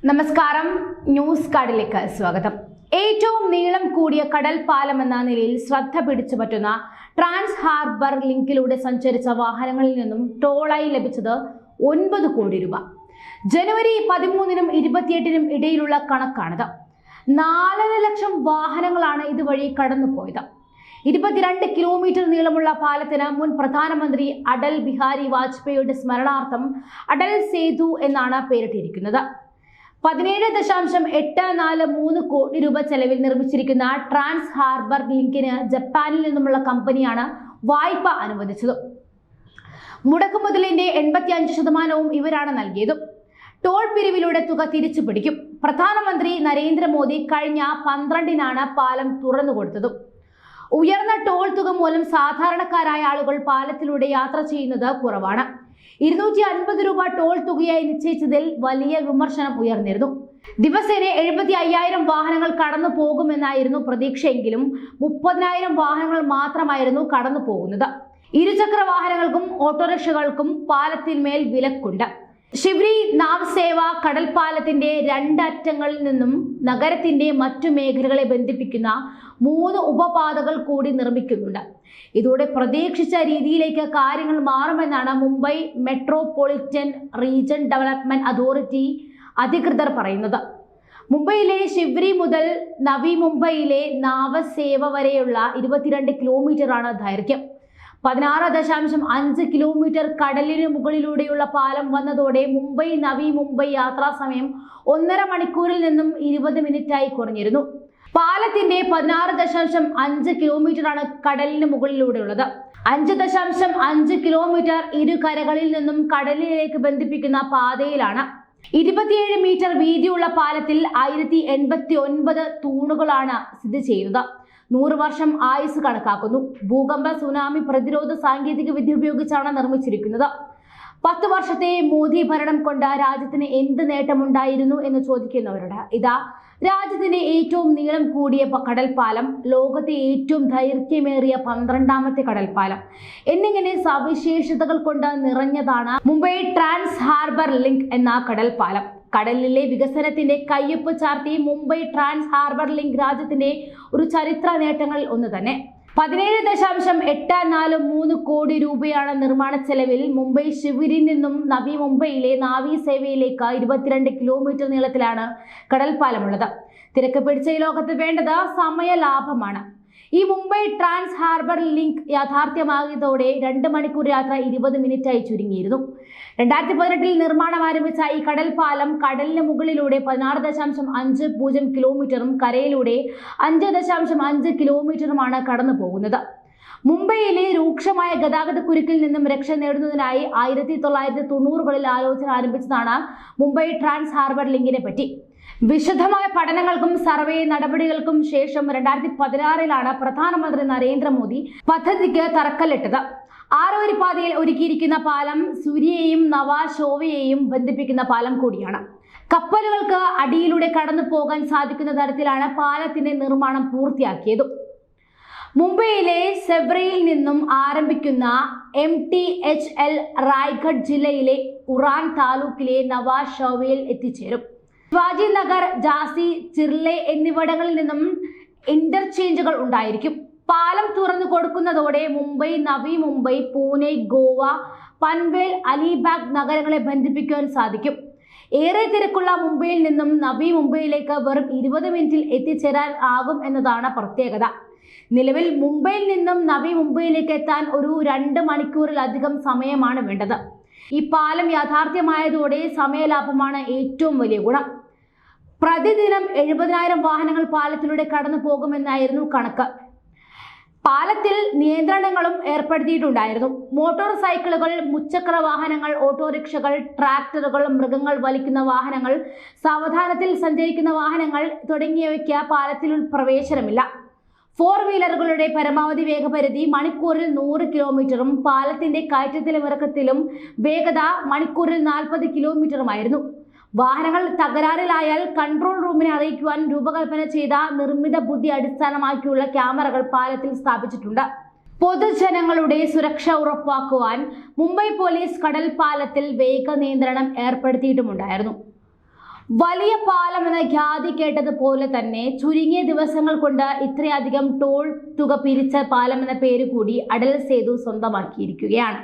നമസ്കാരം, ന്യൂസ് കാർഡിലേക്ക് സ്വാഗതം. ഏറ്റവും നീളം കൂടിയ കടൽ പാലം എന്ന നിലയിൽ ശ്രദ്ധ പിടിച്ചുപറ്റുന്ന ട്രാൻസ് ഹാർബർ ലിങ്കിലൂടെ സഞ്ചരിച്ച വാഹനങ്ങളിൽ നിന്നും ടോളായി ലഭിച്ചത് 9 കോടി രൂപ. ജനുവരി 13-നും 28-നും ഇടയിലുള്ള കണക്കാണിത്. 4.5 ലക്ഷം വാഹനങ്ങളാണ് ഇതുവഴി കടന്നുപോയത്. 22 കിലോമീറ്റർ നീളമുള്ള പാലത്തിന് മുൻ പ്രധാനമന്ത്രി അടൽ ബിഹാരി വാജ്പേയിയുടെ സ്മരണാർത്ഥം അടൽ സേതു എന്നാണ് പേരിട്ടിരിക്കുന്നത്. 17.843 കോടി രൂപ ചെലവിൽ നിർമ്മിച്ചിരിക്കുന്ന ട്രാൻസ് ഹാർബർ ലിങ്കിന് ജപ്പാനിൽ നിന്നുമുള്ള കമ്പനിയാണ് വായ്പ അനുവദിച്ചത്. മുടക്കുമുതലിന്റെ 85% ഇവരാണ് നൽകിയത്. ടോൾ പിരിവിലൂടെ തുക തിരിച്ചു പിടിക്കും. പ്രധാനമന്ത്രി നരേന്ദ്രമോദി കഴിഞ്ഞ 12-നാണ് പാലം തുറന്നുകൊടുത്തത്. ഉയർന്ന ടോൾ തുക മൂലം സാധാരണക്കാരായ ആളുകൾ പാലത്തിലൂടെ യാത്ര ചെയ്യുന്നത് കുറവാണ്. 250 രൂപ ടോൾ തുകയായി നിശ്ചയിച്ചതിൽ വലിയ വിമർശനം ഉയർന്നിരുന്നു. ദിവസേന 75,000 വാഹനങ്ങൾ കടന്നു പോകുമെന്നായിരുന്നു പ്രതീക്ഷയെങ്കിലും 30,000 വാഹനങ്ങൾ മാത്രമായിരുന്നു കടന്നു പോകുന്നത്. ഇരുചക്ര വാഹനങ്ങൾക്കും ഓട്ടോറിക്ഷകൾക്കും പാലത്തിന്മേൽ വിലക്കുണ്ട്. ഷിവ്രി നാവ്സേവ കടൽപ്പാലത്തിന്റെ 2 അറ്റങ്ങളിൽ നിന്നും നഗരത്തിന്റെ മറ്റു മേഖലകളെ ബന്ധിപ്പിക്കുന്ന 3 ഉപപാതകൾ കൂടി നിർമ്മിക്കുന്നുണ്ട്. ഇതോടെ പ്രതീക്ഷിച്ച രീതിയിലേക്ക് കാര്യങ്ങൾ മാറുമെന്നാണ് Mumbai metropolitan region development authority അധികൃതർ പറയുന്നത്. മുംബൈയിലെ ഷിവ്രി മുതൽ നവി മുംബൈയിലെ നാവസേവ വരെയുള്ള 22 കിലോമീറ്ററാണ് ദൈർഘ്യം. 16.5 കിലോമീറ്റർ കടലിന് മുകളിലൂടെയുള്ള പാലം വന്നതോടെ മുംബൈ നവി മുംബൈ യാത്രാ സമയം 1.5 മണിക്കൂറിൽ നിന്നും 20 മിനിറ്റായി കുറഞ്ഞിരുന്നു. പാലത്തിന്റെ 16.5 കിലോമീറ്ററാണ് കടലിന് മുകളിലൂടെയുള്ളത്. 5.5 കിലോമീറ്റർ ഇരു കരകളിൽ നിന്നും കടലിലേക്ക് ബന്ധിപ്പിക്കുന്ന പാതയിലാണ്. 27 മീറ്റർ വീതിയുള്ള പാലത്തിൽ 1089 തൂണുകളാണ് സ്ഥിതി ചെയ്യുന്നത്. 100 വർഷം ആയുസ് കണക്കാക്കുന്നു. ഭൂകമ്പ സുനാമി പ്രതിരോധ സാങ്കേതിക വിദ്യ ഉപയോഗിച്ചാണ് നിർമ്മിച്ചിരിക്കുന്നത്. 10 വർഷത്തെ മോദി ഭരണം കൊണ്ട് രാജ്യത്തിന് എന്ത് നേട്ടമുണ്ടായിരുന്നു എന്ന് ചോദിക്കുന്നവരോട് ഇതാ രാജ്യത്തിന്റെ ഏറ്റവും നീളം കൂടിയ കടൽപ്പാലം, ലോകത്തെ ഏറ്റവും ദൈർഘ്യമേറിയ 12ാമത്തെ കടൽപ്പാലം എന്നിങ്ങനെ സവിശേഷതകൾ കൊണ്ട് നിറഞ്ഞതാണ് മുംബൈ ട്രാൻസ് ഹാർബർ ലിങ്ക് എന്ന കടൽപ്പാലം. കടലിലെ വികസനത്തിന്റെ കയ്യൊപ്പ് ചാർത്തി മുംബൈ ട്രാൻസ് ഹാർബർ ലിങ്ക് രാജ്യത്തിന്റെ ഒരു ചരിത്ര നേട്ടങ്ങളിൽ ഒന്ന് തന്നെ. 17.843 കോടി രൂപയാണ് നിർമ്മാണ ചെലവിൽ മുംബൈ ഷിവരിൽ നിന്നും നവി മുംബൈയിലെ നാവി സേവയിലേക്ക് 22 കിലോമീറ്റർ നീളത്തിലാണ് കടൽപ്പാലമുള്ളത്. തിരക്ക് പിടിച്ച ഈ ലോകത്ത് വേണ്ടത് സമയ ലാഭമാണ്. ഈ മുംബൈ ട്രാൻസ് ഹാർബർ ലിങ്ക് യാഥാർത്ഥ്യമാകിയതോടെ 2 മണിക്കൂർ യാത്ര 20 മിനിറ്റായി ചുരുങ്ങിയിരുന്നു. 2018-ൽ നിർമ്മാണം ആരംഭിച്ച ഈ കടൽപ്പാലം കടലിന് മുകളിലൂടെ 16.50 കിലോമീറ്ററും കരയിലൂടെ 5.5 കിലോമീറ്ററുമാണ് കടന്നു പോകുന്നത്. മുംബൈയിലെ രൂക്ഷമായ ഗതാഗത കുരുക്കിൽ നിന്നും രക്ഷ നേടുന്നതിനായി 1990-കളിൽ ആലോചന ആരംഭിച്ചതാണ് മുംബൈ ട്രാൻസ് ഹാർബർ ലിങ്കിനെ പറ്റി. വിശദമായ പഠനങ്ങൾക്കും സർവേ നടപടികൾക്കും ശേഷം 2016-ലാണ് പ്രധാനമന്ത്രി നരേന്ദ്രമോദി പദ്ധതിക്ക് തറക്കല്ലിട്ടത്. ആരോരി പാതയിൽ ഒരുക്കിയിരിക്കുന്ന പാലം സൂര്യയെയും നവാശോവയെയും ബന്ധിപ്പിക്കുന്ന പാലം കൂടിയാണ്. കപ്പലുകൾക്ക് അടിയിലൂടെ കടന്നു പോകാൻ സാധിക്കുന്ന തരത്തിലാണ് പാലത്തിന്റെ നിർമ്മാണം പൂർത്തിയാക്കിയത്. മുംബൈയിലെ സെവ്രയിൽ നിന്നും ആരംഭിക്കുന്ന MTHL റായ്ഗഡ് ജില്ലയിലെ ഉറാൻ താലൂക്കിലെ നവാശോവയിൽ എത്തിച്ചേരും. ശിവാജി നഗർ, ജാസി, ചിർലെ എന്നിവിടങ്ങളിൽ നിന്നും ഇന്റർചേഞ്ചുകൾ ഉണ്ടായിരിക്കും. പാലം തുറന്നു കൊടുക്കുന്നതോടെ മുംബൈ, നവി മുംബൈ, പൂനെ, ഗോവ, പൻവേൽ, അലിബാഗ് നഗരങ്ങളെ ബന്ധിപ്പിക്കുവാൻ സാധിക്കും. ഏറെ തിരക്കുള്ള മുംബൈയിൽ നിന്നും നവി മുംബൈയിലേക്ക് വെറും 20 മിനിറ്റിൽ എത്തിച്ചേരാൻ ആകും എന്നതാണ് പ്രത്യേകത. നിലവിൽ മുംബൈയിൽ നിന്നും നവി മുംബൈയിലേക്ക് എത്താൻ ഒരു 2 മണിക്കൂറിലധികം സമയമാണ് വേണ്ടത്. ഈ പാലം യാഥാർത്ഥ്യമായതോടെ സമയലാഭമാണ് ഏറ്റവും വലിയ ഗുണം. പ്രതിദിനം 70,000 വാഹനങ്ങൾ പാലത്തിലൂടെ കടന്നു പോകുമെന്നായിരുന്നു കണക്ക്. പാലത്തിൽ നിയന്ത്രണങ്ങളും ഏർപ്പെടുത്തിയിട്ടുണ്ടായിരുന്നു. മോട്ടോർ സൈക്കിളുകൾ, മുച്ചക്ര വാഹനങ്ങൾ, ഓട്ടോറിക്ഷകൾ, ട്രാക്ടറുകൾ, മൃഗങ്ങൾ വലിക്കുന്ന വാഹനങ്ങൾ, സാവധാനത്തിൽ സഞ്ചരിക്കുന്ന വാഹനങ്ങൾ തുടങ്ങിയവയ്ക്ക് പാലത്തിൽ പ്രവേശനമില്ല. 4 വീലറുകളുടെ പരമാവധി വേഗപരിധി മണിക്കൂറിൽ 100 കിലോമീറ്ററും പാലത്തിന്റെ കയറ്റത്തിലും ഇറക്കത്തിലും വേഗത മണിക്കൂറിൽ 40 കിലോമീറ്ററുമായിരുന്നു. വാഹനങ്ങൾ തകരാറിലായാൽ കൺട്രോൾ റൂമിനെ അറിയിക്കുവാൻ രൂപകൽപ്പന ചെയ്ത നിർമ്മിത ബുദ്ധി അടിസ്ഥാനമാക്കിയുള്ള ക്യാമറകൾ പാലത്തിൽ സ്ഥാപിച്ചിട്ടുണ്ട്. പൊതുജനങ്ങളുടെ സുരക്ഷ ഉറപ്പാക്കുവാൻ മുംബൈ പോലീസ് കടൽപ്പാലത്തിൽ വേഗ നിയന്ത്രണം ഏർപ്പെടുത്തിയിട്ടുമുണ്ടായിരുന്നു. വലിയ പാലം എന്ന ഖ്യാതി കേട്ടതുപോലെ തന്നെ ചുരുങ്ങിയ ദിവസങ്ങൾ കൊണ്ട് ഇത്രയധികം ടോൾ തുക പിരിച്ച പാലം എന്ന പേര് കൂടി അടൽ സേതു സ്വന്തമാക്കിയിരിക്കുകയാണ്.